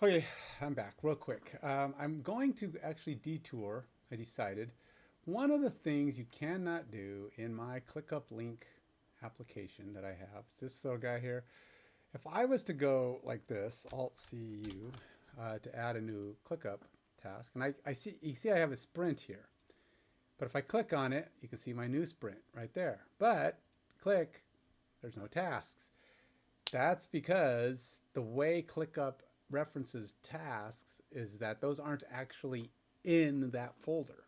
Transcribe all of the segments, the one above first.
Okay, I'm back real quick. I'm going to actually detour. I decided one of the things you cannot do in my ClickUp Link application that I have, this little guy here. If I was to go like this, Alt C U, to add a new ClickUp task, and I see you see I have a sprint here, but if I click on it, you can see my new sprint right there. But click, there's no tasks. That's because the way ClickUp references tasks is that those aren't actually in that folder.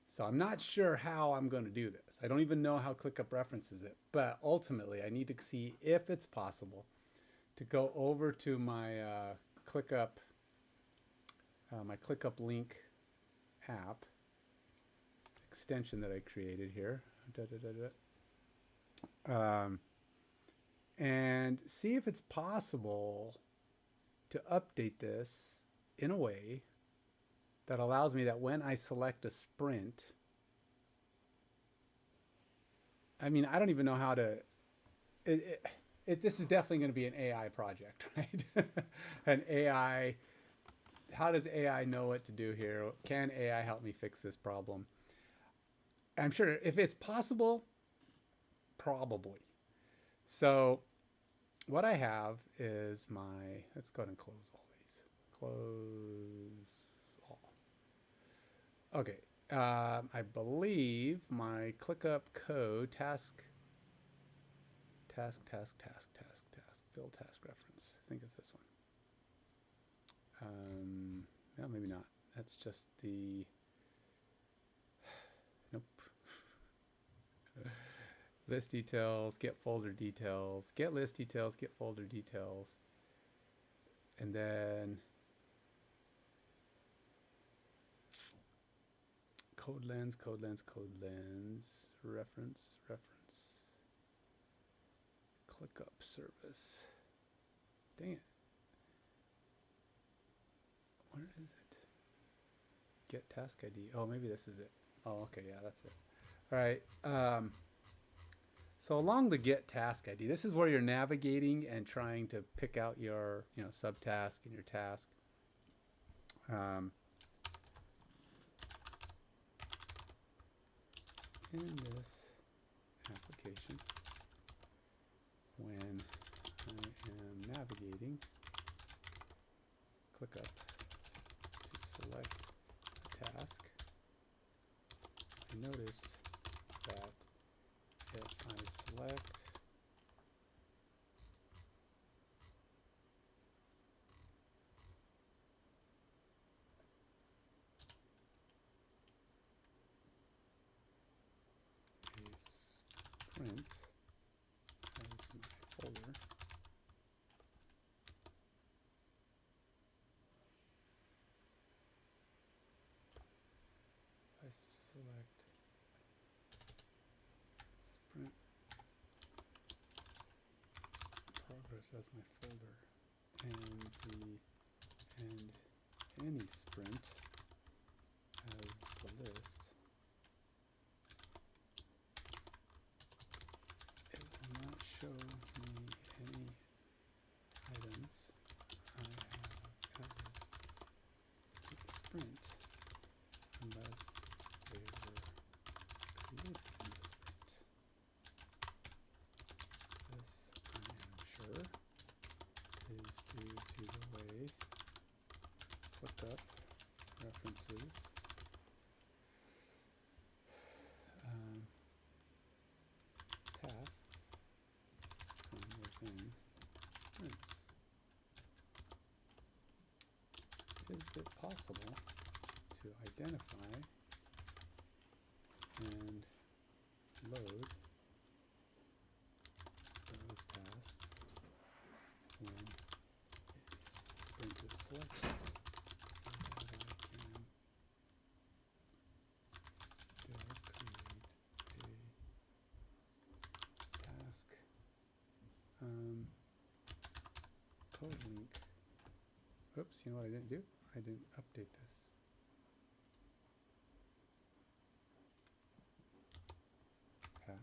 So I'm not sure how I'm going to do this. I don't even know how ClickUp references it, but ultimately I need to see if it's possible to go over to my ClickUp, my ClickUp Link app extension that I created here. Da, da, da, da. And see if it's possible to update this in a way that allows me that when I select a sprint, I mean, I don't even know how to, this is definitely going to be an AI project, right? An AI, how does AI know what to do here? Can AI help me fix this problem? I'm sure if it's possible, probably. So what I have is my, let's go ahead and close all these. Close all. Okay. I believe my ClickUp code task, build task reference. I think it's this one. No, maybe not. That's just the, nope. List details, get folder details, get list details, get folder details. And then code lens, reference, ClickUp service. Dang it. Where is it? Get task ID. Oh, maybe this is it. Oh, okay, yeah, that's it. All right. So along the get task ID, this is where you're navigating and trying to pick out your, subtask and your task. In this application, when I am navigating ClickUp to select a task, I notice that if I select a sprint as my folder, I select sprint progress as my folder, and any sprint as the list, it will not show me any items I have added to the sprint unless they were created in the sprint. This, I am sure, is due to the way ClickUp references tasks from within sprints. Is it possible to identify and load those tasks when a sprint is selected, so that I can still create a task code link. Oops, you know what I didn't do? I didn't update this. Path.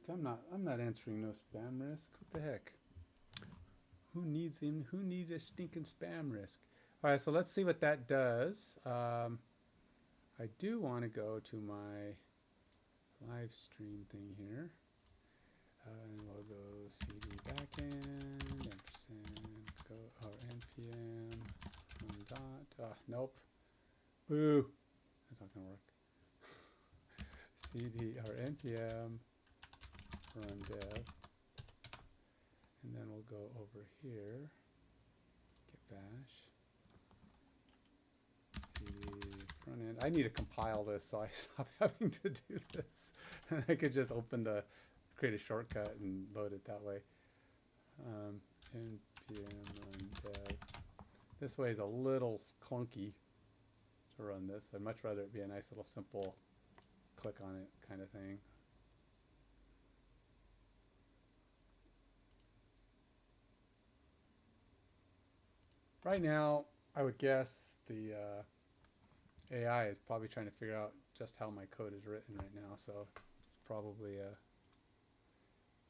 I'm not answering no spam risk. What the heck? Who needs a stinking spam risk? All right, so let's see what that does. I do want to go to my live stream thing here. And we'll go cd backend, ampersand, go, or npm, dot, nope. Boo. That's not going to work. cd or npm run dev. And then we'll go over here, get bash, cd front end. I need to compile this so I stop having to do this. And I could just create a shortcut and load it that way. npm run dev. This way is a little clunky to run this. I'd much rather it be a nice little simple click on it kind of thing. Right now, I would guess the AI is probably trying to figure out just how my code is written right now. So it's probably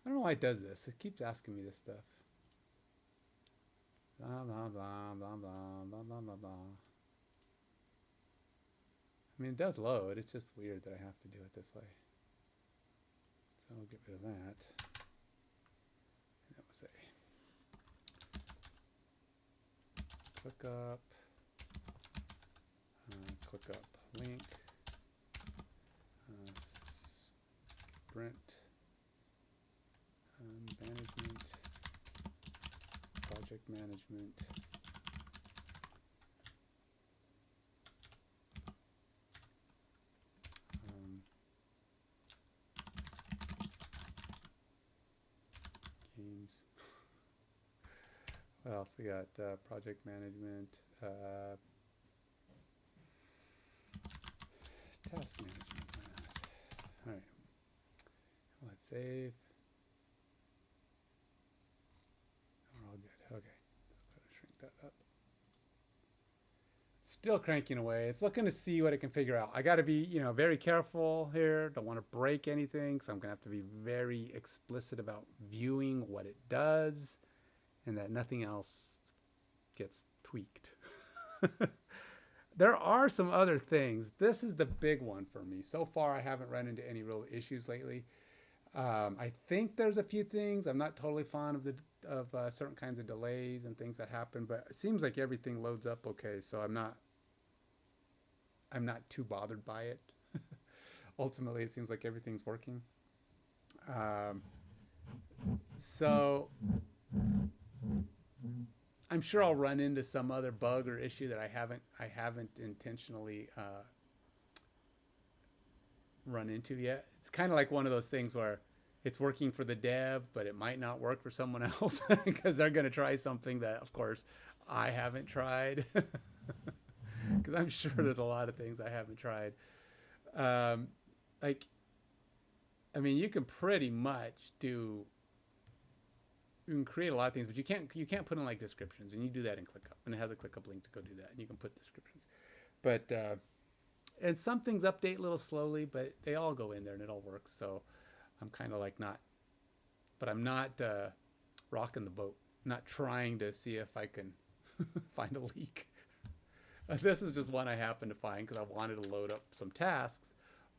I don't know why it does this. It keeps asking me this stuff. Blah, blah, blah, blah, blah, blah, blah, blah, blah. I mean, it does load. It's just weird that I have to do it this way. So I'll get rid of that. And that was Clickup Link Sprint management, project management. Games. What else we got? Project management, task management. All right. Let's save. We're all good. Okay. So shrink that up. Still cranking away. It's looking to see what it can figure out. I got to be, very careful here. Don't want to break anything, so I'm gonna have to be very explicit about viewing what it does, and that nothing else gets tweaked. There are some other things. This is the big one for me. So far, I haven't run into any real issues lately. I think there's a few things. I'm not totally fond of certain kinds of delays and things that happen, but it seems like everything loads up okay. So I'm not too bothered by it. Ultimately, it seems like everything's working. So I'm sure I'll run into some other bug or issue that I haven't intentionally run into yet. It's kind of like one of those things where it's working for the dev, but it might not work for someone else because they're going to try something that, of course, I haven't tried. Because I'm sure there's a lot of things I haven't tried. You can pretty much you can create a lot of things, but you can't put in like descriptions, and you do that in ClickUp, and it has a ClickUp link to go do that, and you can put descriptions. But and some things update a little slowly, but they all go in there and it all works. So I'm kind of like I'm not rocking the boat, not trying to see if I can find a leak. This is just one I happened to find because I wanted to load up some tasks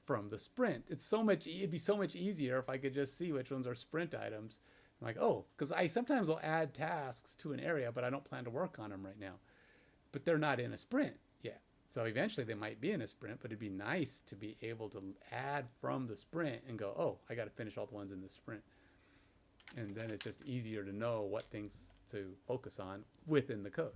from the sprint. It'd be so much easier if I could just see which ones are sprint items. I'm like, oh, because I sometimes will add tasks to an area, but I don't plan to work on them right now. But they're not in a sprint yet. So eventually they might be in a sprint, but it'd be nice to be able to add from the sprint and go, oh, I got to finish all the ones in the sprint. And then it's just easier to know what things to focus on within the code.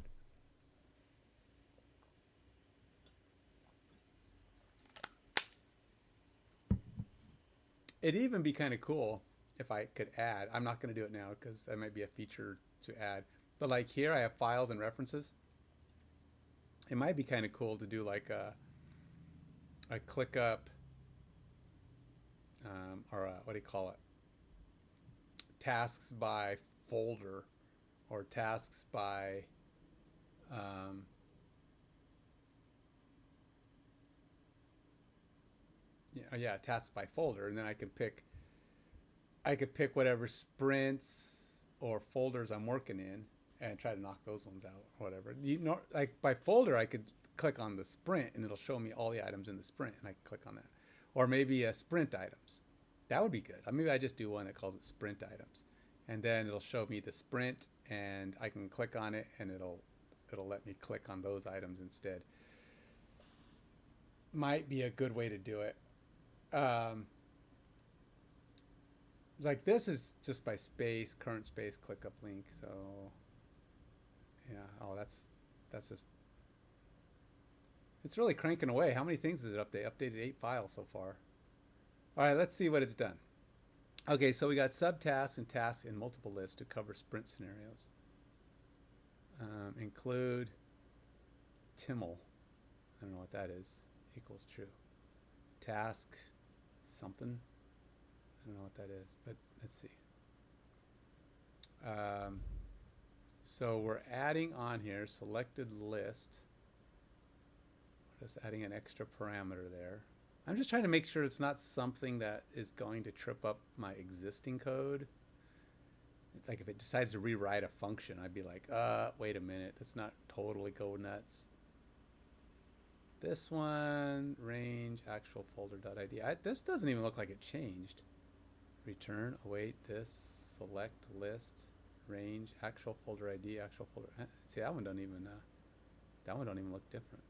It'd even be kind of cool if I could add. I'm not going to do it now because that might be a feature to add. But like here, I have files and references. It might be kind of cool to do like a ClickUp, what do you call it? Tasks by folder, or tasks by tasks by folder, and then I can pick I could pick whatever sprints or folders I'm working in and try to knock those ones out or whatever. You know, like by folder, I could click on the sprint and it'll show me all the items in the sprint, and I can click on that. Or maybe sprint items. That would be good. Maybe I just do one that calls it sprint items, and then it'll show me the sprint, and I can click on it, and it'll let me click on those items instead. Might be a good way to do it. Like this is just by space, current space, ClickUp link. So yeah, oh, that's just, it's really cranking away. How many things does it update? Updated 8 files so far. All right, let's see what it's done. Okay, so we got subtasks and tasks in multiple lists to cover sprint scenarios. Include Timmel. I don't know what that is. Equals true. Task something. I don't know what that is, but let's see. So we're adding on here selected list. We're just adding an extra parameter there. I'm just trying to make sure it's not something that is going to trip up my existing code. It's like if it decides to rewrite a function, I'd be like, wait a minute, let's not totally go nuts. This one, range, actual folder.id. This doesn't even look like it changed. Return, await this, select list, range, actual folder ID, actual folder. See, that one don't even look different.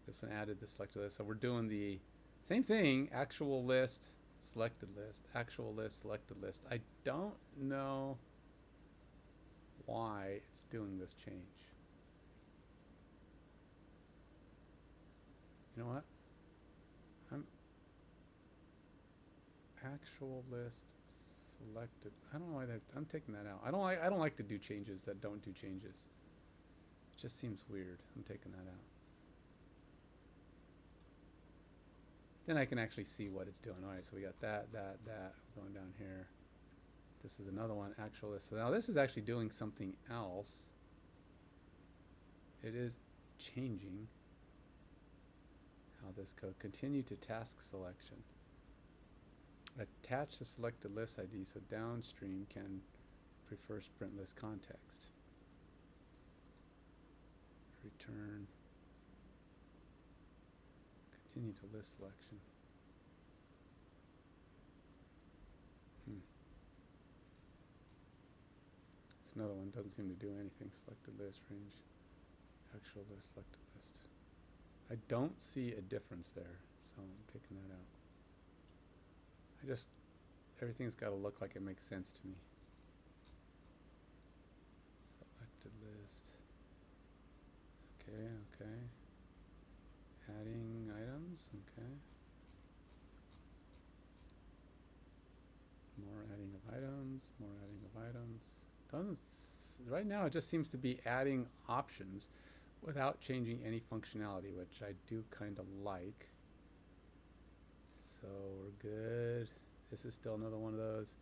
This one added the selected list. So we're doing the same thing, actual list, selected list, actual list, selected list. I don't know why it's doing this change. You know what? Actual list selected. I don't know why that. I'm taking that out. I don't like to do changes that don't do changes. It just seems weird. I'm taking that out. Then I can actually see what it's doing. All right, so we got that. Going down here. This is another one, actual list. So now this is actually doing something else. It is changing how this code. Continue to task selection. Attach the selected list ID so downstream can prefer sprint list context. Return. Continue to list selection. It's another one, doesn't seem to do anything. Selected list, range, actual list, selected list. I don't see a difference there, so I'm taking that out. Everything's got to look like it makes sense to me. Selected list. Okay. Adding items, okay. More adding of items, more adding of items. Right now it just seems to be adding options without changing any functionality, which I do kind of like. So we're good. This is still another one of those.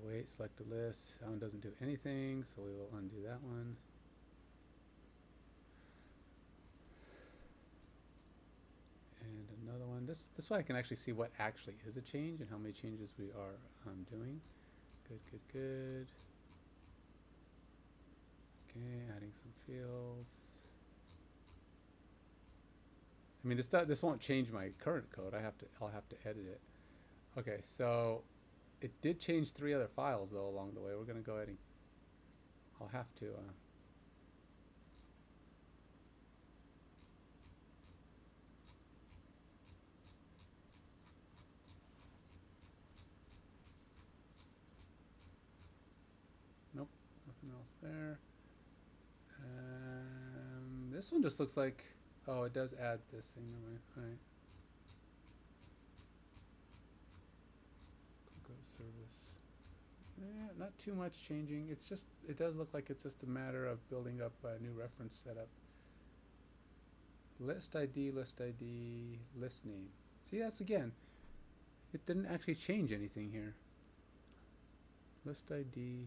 Await, select a list. That one doesn't do anything, so we will undo that one. And another one. This way I can actually see what actually is a change and how many changes we are doing. Good. Okay, adding some fields. I mean, this won't change my current code. I'll have to edit it. Okay, so it did change 3 other files though along the way. We're gonna go ahead and I'll have to nope, nothing else there. This one just looks like, oh, it does add this thing. All right. Service. Yeah, not too much changing. It's just, it does look like it's just a matter of building up a new reference setup. List ID, list name. See, that's again, it didn't actually change anything here. List ID,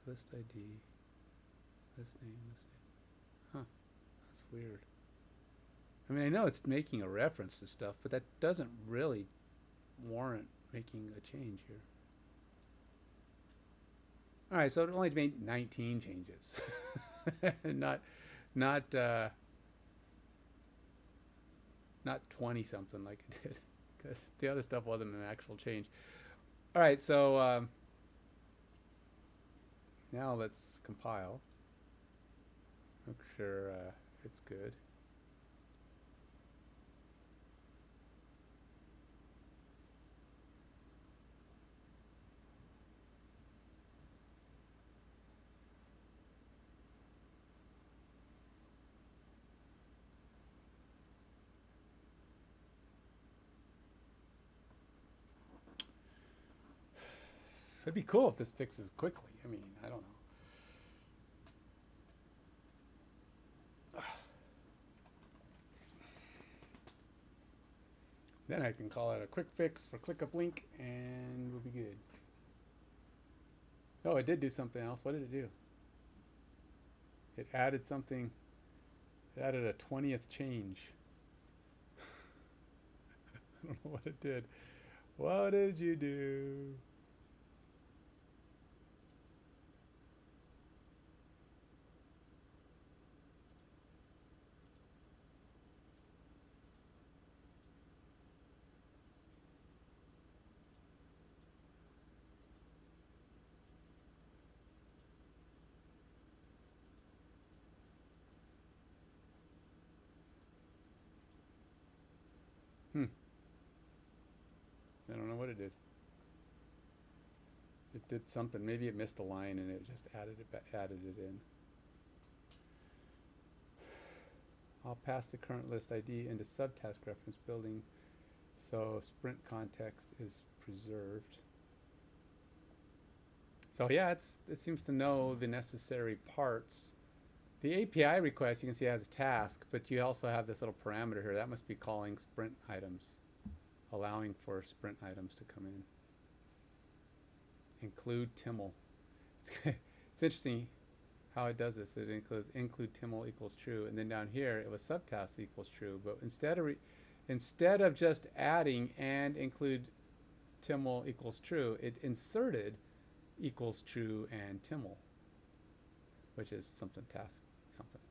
list name. Huh, that's weird. I mean, I know it's making a reference to stuff, but that doesn't really warrant making a change here. All right, so it only made 19 changes, not not 20 something like it did, because the other stuff wasn't an actual change. All right, so now let's compile. Make sure it's good. It'd be cool if this fixes quickly. I mean, I don't know. Then I can call it a quick fix for Clickup Link and we'll be good. Oh, it did do something else. What did it do? It added something. It added a 20th change. I don't know what it did. What did you do? I don't know what it did. It did something. Maybe it missed a line and it just added it in. I'll pass the current list ID into subtask reference building so sprint context is preserved. So yeah, it seems to know the necessary parts. The API request, you can see, has a task, but you also have this little parameter here. That must be calling sprint items, allowing for sprint items to come in. Include Timmel. It's interesting how it does this. It include Timmel equals true, and then down here it was subtask equals true. But instead of just adding and include Timmel equals true, it inserted equals true and Timmel, which is something task something.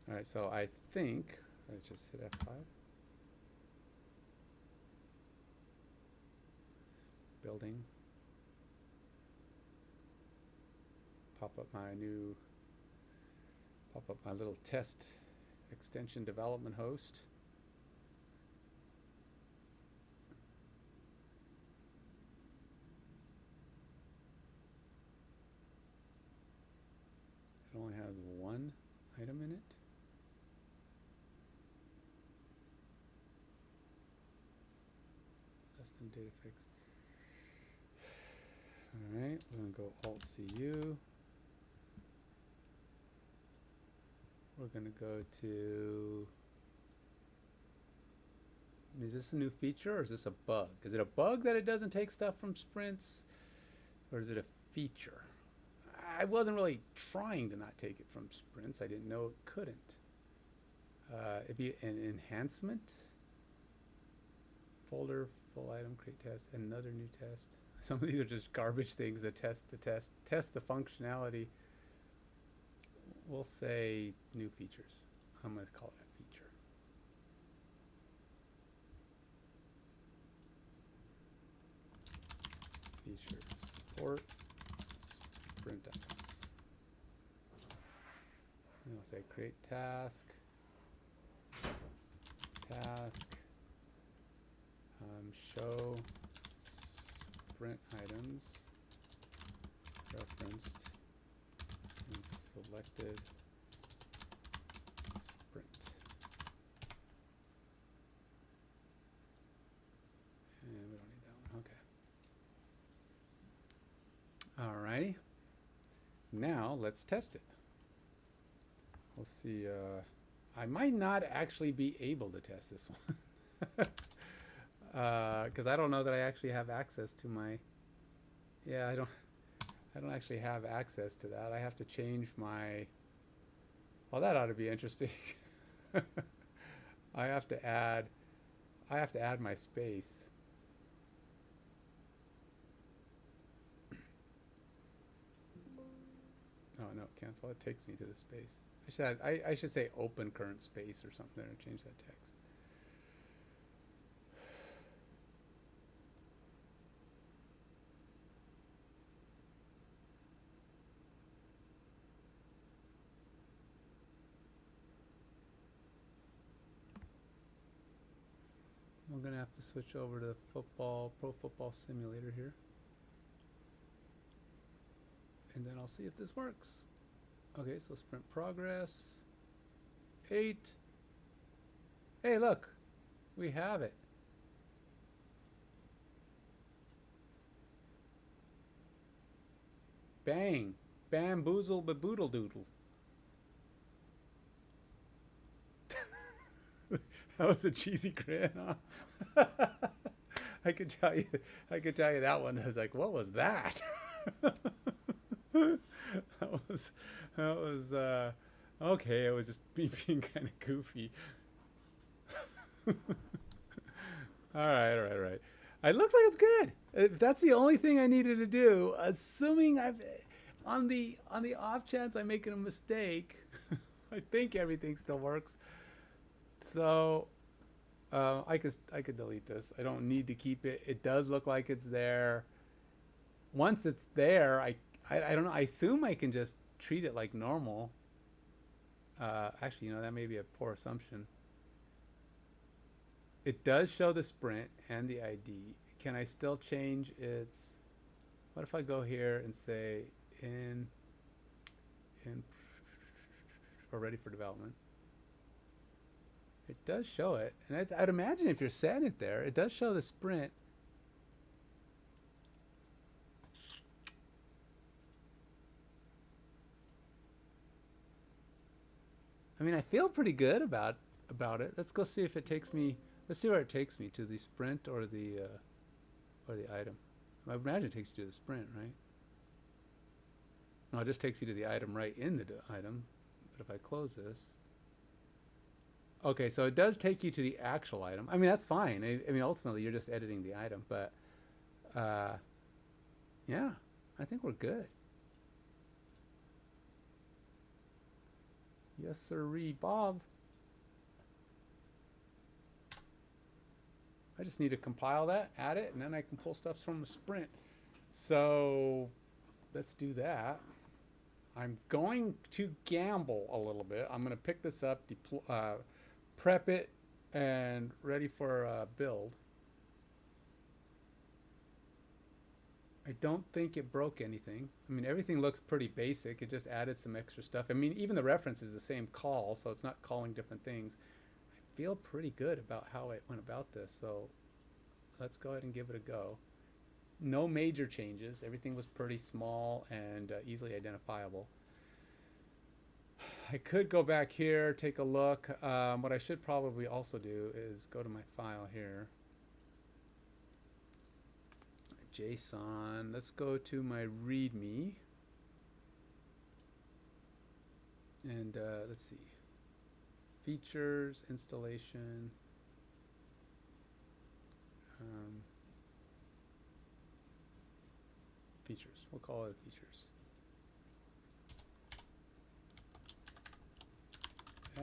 All right, so I think let's just hit F5. Building. Pop up my little test extension development host. It only has one item in it. Less than data fix. All right, we're going to go Alt-CU. We're going to go to, is this a new feature or is this a bug? Is it a bug that it doesn't take stuff from sprints, or is it a feature? I wasn't really trying to not take it from sprints. I didn't know it couldn't. It'd be an enhancement. Folder, full item, create test, another new test. Some of these are just garbage things that test the functionality. We'll say new features. I'm going to call it a feature. Feature support sprint items. And I'll say create task, show sprint items referenced and selected sprint. And we don't need that one. Okay. Alrighty. Now let's test it. We'll see. I might not actually be able to test this one because I don't know that I actually have access to my Yeah, I don't actually have access to that. I have to change my. Well, that ought to be interesting. I have to add. I have to add my space. Oh no, cancel. It takes me to the space. I should say open current space or something or change that text. We're gonna have to switch over to pro football simulator here. And then I'll see if this works. Okay, so sprint progress. 8. Hey, look, we have it. Bang, bamboozle, baboodle doodle. That was a cheesy grin, huh? I could tell you that one. I was like, what was that? that was okay. It was just me being kind of goofy. All right, all right, all right. It looks like it's good. If that's the only thing I needed to do, assuming I've on the off chance I'm making a mistake, I think everything still works. So I could delete this. I don't need to keep it. It does look like it's there. Once it's there, I don't know. I assume I can just treat it like normal. Actually, you know, that may be a poor assumption. It does show the sprint and the ID. Can I still change its? What if I go here and say in or ready for development? It does show it, and I'd imagine if you're setting it there, it does show the sprint. I mean, I feel pretty good about it. Let's go see if it takes me. Let's see where it takes me, to the sprint or the item. I imagine it takes you to the sprint, right? No, it just takes you to the item right in the item. But if I close this, okay, so it does take you to the actual item. I mean, that's fine. I mean, ultimately, you're just editing the item, but yeah, I think we're good. Yes, sirree, Bob. I just need to compile that, add it, and then I can pull stuff from the sprint. So let's do that. I'm going to gamble a little bit. I'm going to pick this up, prep it, and ready for a build. I don't think it broke anything. I mean, everything looks pretty basic. It just added some extra stuff. I mean, even the reference is the same call, so it's not calling different things. I feel pretty good about how it went about this, so let's go ahead and give it a go. No major changes. Everything was pretty small and easily identifiable. I could go back here, take a look. What I should probably also do is go to my file here. JSON. Let's go to my README. And let's see. Features, installation. Features. We'll call it features.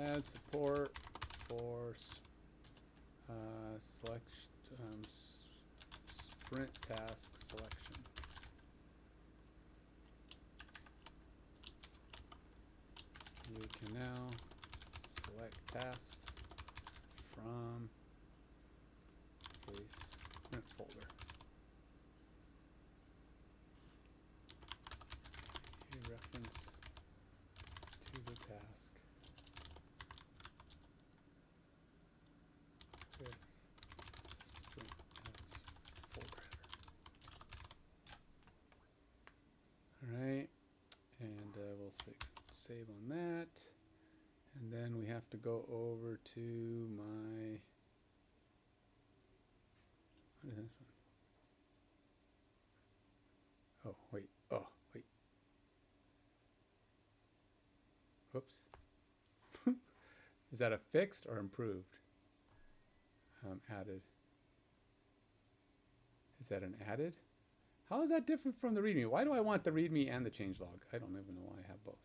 Add support for sprint task selection. You can now select tasks from a sprint folder. A reference to the task with sprint as folder header. All right, and we'll save on that. And then we have to go over to my, what is this one? Whoops. Is that a fixed or improved? Added. Is that an added? How is that different from the README? Why do I want the README and the changelog? I don't even know why I have both.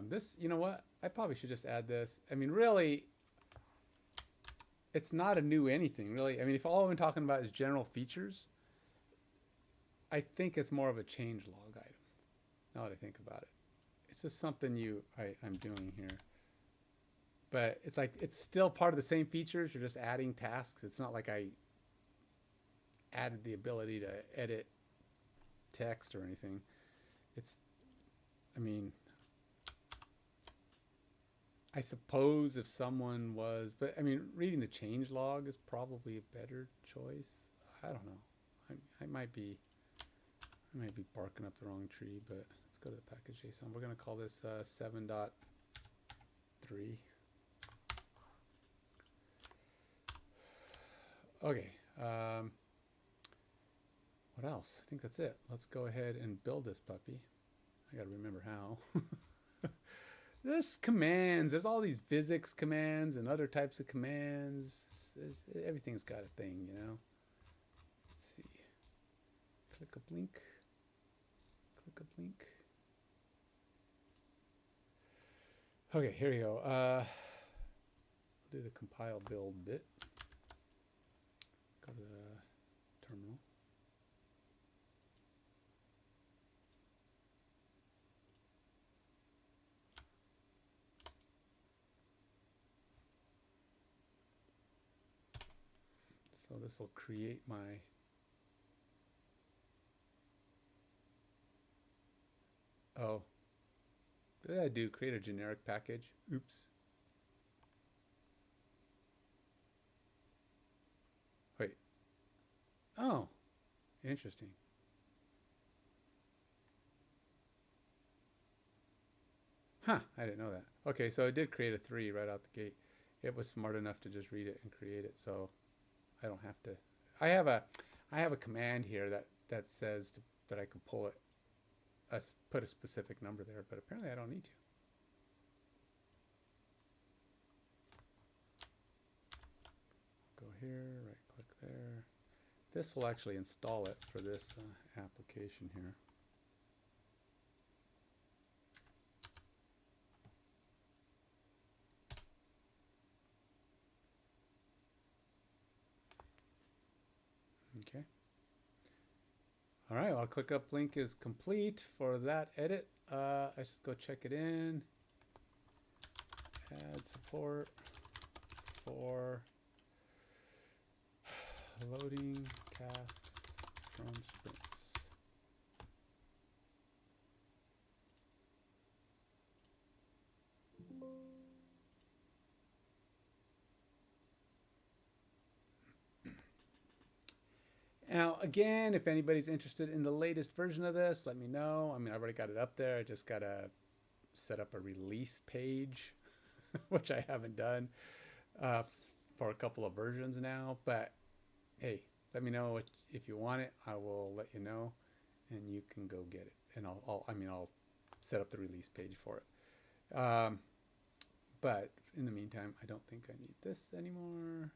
This, you know what? I probably should just add this. I mean, really, it's not a new anything, really. I mean, if all I'm talking about is general features, I think it's more of a changelog item, now that I think about it. It's just something I'm doing here. But it's like, it's still part of the same features. You're just adding tasks. It's not like I added the ability to edit text or anything. It's, I mean, I suppose if someone was, but I mean, reading the changelog is probably a better choice. I don't know. I might be barking up the wrong tree, but let's go to the package JSON. We're going to call this 7.3. Okay. What else? I think that's it. Let's go ahead and build this puppy. I got to remember how. There's commands. There's all these physics commands and other types of commands. Everything's got a thing, you know. Let's see. Clickup link. Clickup link. Okay, here we go. We'll do the compile build bit. Go to the terminal. So this will create my what did I do? Create a generic package. Oops. Wait. Oh, interesting. Huh, I didn't know that. Okay, so it did create a 3 right out the gate. It was smart enough to just read it and create it, so I don't have to. I have a command here that says that I can pull it, put a specific number there, but apparently I don't need to. Go here, right click there. This will actually install it for this application here. Okay. All right, well, ClickUp link is complete for that edit. I just go check it in. Add support for loading tasks from sprints. Now, again, if anybody's interested in the latest version of this, let me know. I mean, I've already got it up there. I just got to set up a release page, which I haven't done for a couple of versions now. But, hey, let me know if you want it. I will let you know, and you can go get it. And I'll set up the release page for it. But in the meantime, I don't think I need this anymore.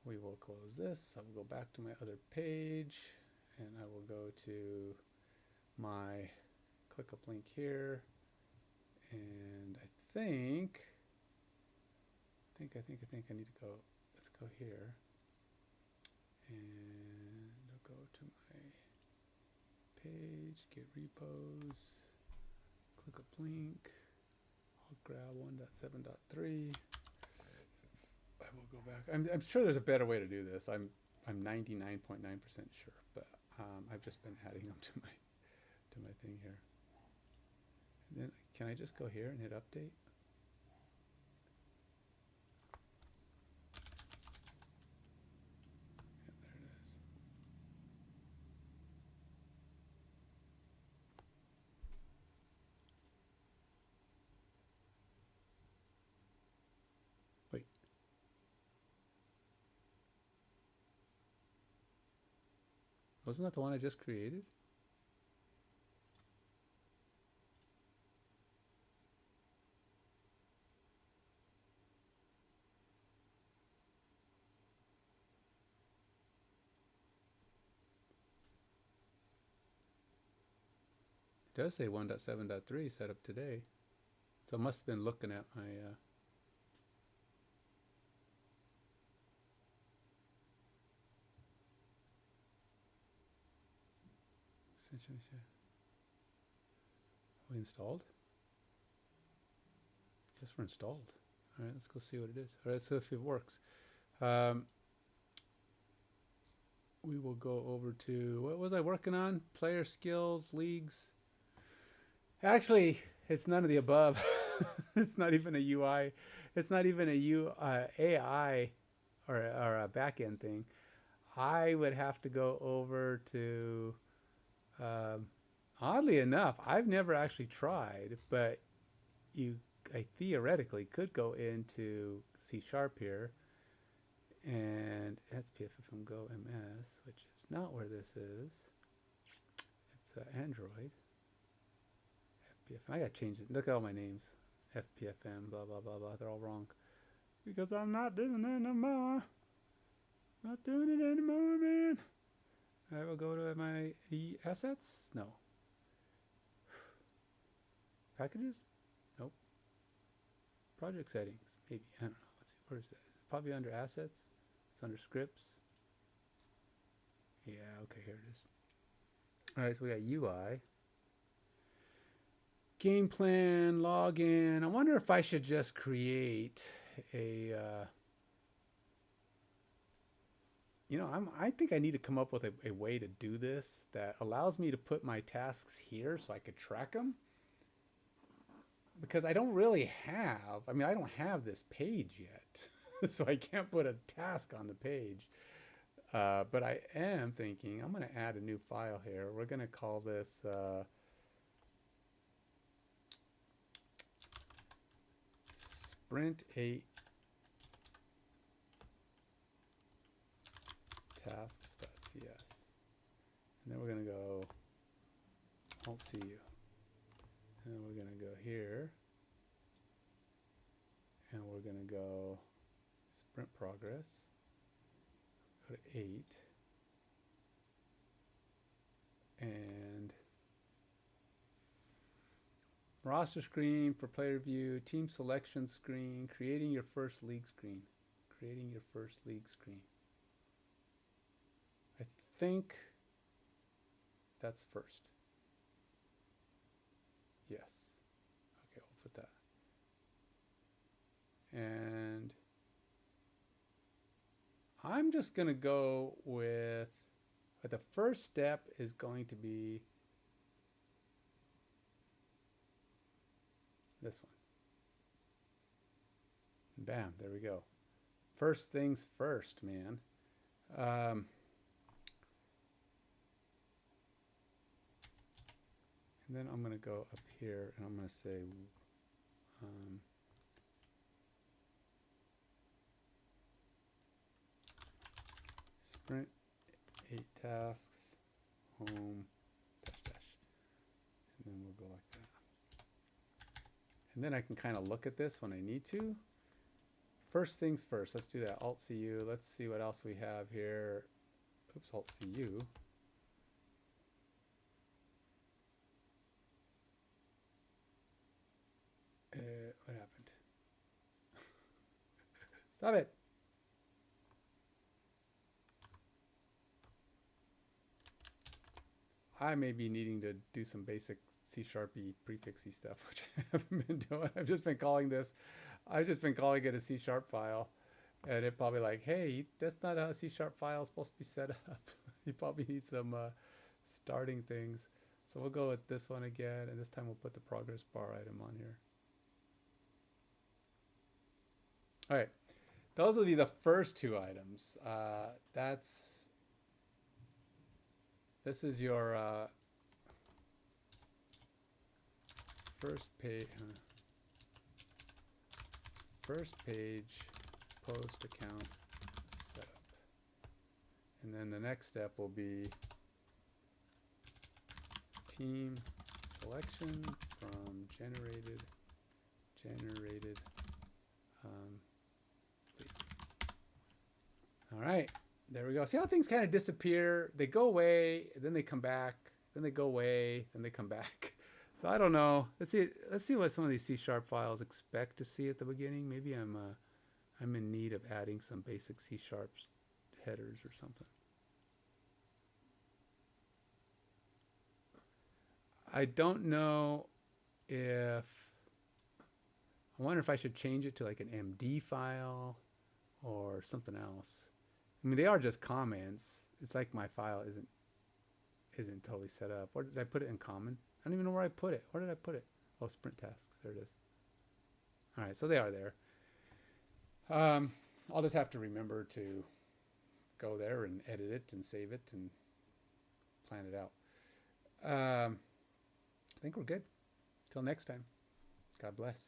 We will close this. I will go back to my other page, and I will go to my ClickUp link here. And I think I need to go. Let's go here, and I'll go to my page, get repos, ClickUp link. I'll grab 1.7.3. I will go back. I'm sure there's a better way to do this. I'm 99.9% sure, but I've just been adding them to my thing here. And then can I just go here and hit update? Yeah, there it is. Wait. Wasn't that the one I just created? does say 1.7.3 set up today. So I must have been looking at my we installed? Guess we're installed. All right, let's go see what it is. All right, so if it works. We will go over to, what was I working on? Player skills, leagues. Actually, it's none of the above. It's not even a UI. It's not even a AI or a backend thing. I would have to go over to, oddly enough, I've never actually tried, but I theoretically could go into C# here and FPFM Go MS, which is not where this is. It's Android. FPFM. I gotta change it. Look at all my names. FPFM, blah, blah, blah, blah. They're all wrong. Because I'm not doing it anymore. Not doing it anymore, man. I will go to my assets. No. Packages? Nope. Project settings. Maybe. I don't know. Let's see. Where is that? Is it probably under assets? It's under scripts. Yeah, okay, here it is. All right, so we got UI. Game plan, login. I wonder if I should just create a, I think I need to come up with a way to do this that allows me to put my tasks here so I could track them. Because I don't really have, I don't have this page yet. So I can't put a task on the page. But I am thinking, I'm going to add a new file here. We're going to call this Sprint8 tasks.cs. And then we're going to go Alt-CU. And we're going to go here. And we're going to go sprint progress. Go to 8. And roster screen for player view, team selection screen, creating your first league screen. Creating your first league screen. I think that's first. Yes. Okay, we'll put that. And I'm just going to go with, the first step is going to be this one. Bam, there we go. First things first, man. And then I'm going to go up here and I'm going to say sprint 8 tasks home dash dash, and then we'll go like that. And then I can kind of look at this when I need to. First things first, let's do that. Alt-CU. Let's see what else we have here. Oops, Alt-CU. What happened? Stop it. I may be needing to do some basic C#y prefixy stuff, which I haven't been doing. I've just been calling it a C# file. And it probably like, hey, that's not how a C# file is supposed to be set up. You probably need some starting things. So we'll go with this one again, and this time we'll put the progress bar item on here. All right, those will be the first two items. This is your first page post account setup. And then the next step will be team selection from generated all right, there we go. See how things kind of disappear? They go away, then they come back, then they go away, then they come back. So I don't know. Let's see what some of these C# files expect to see at the beginning. Maybe I'm in need of adding some basic C# headers or something. I don't know if, I wonder if I should change it to like an MD file or something else. I mean, they are just comments. It's like my file isn't totally set up. Or did I put it in common? I don't even know where I put it. Where did I put it? Oh, sprint tasks. There it is. All right, so they are there. I'll just have to remember to go there and edit it and save it and plan it out. I think we're good. Till next time. God bless.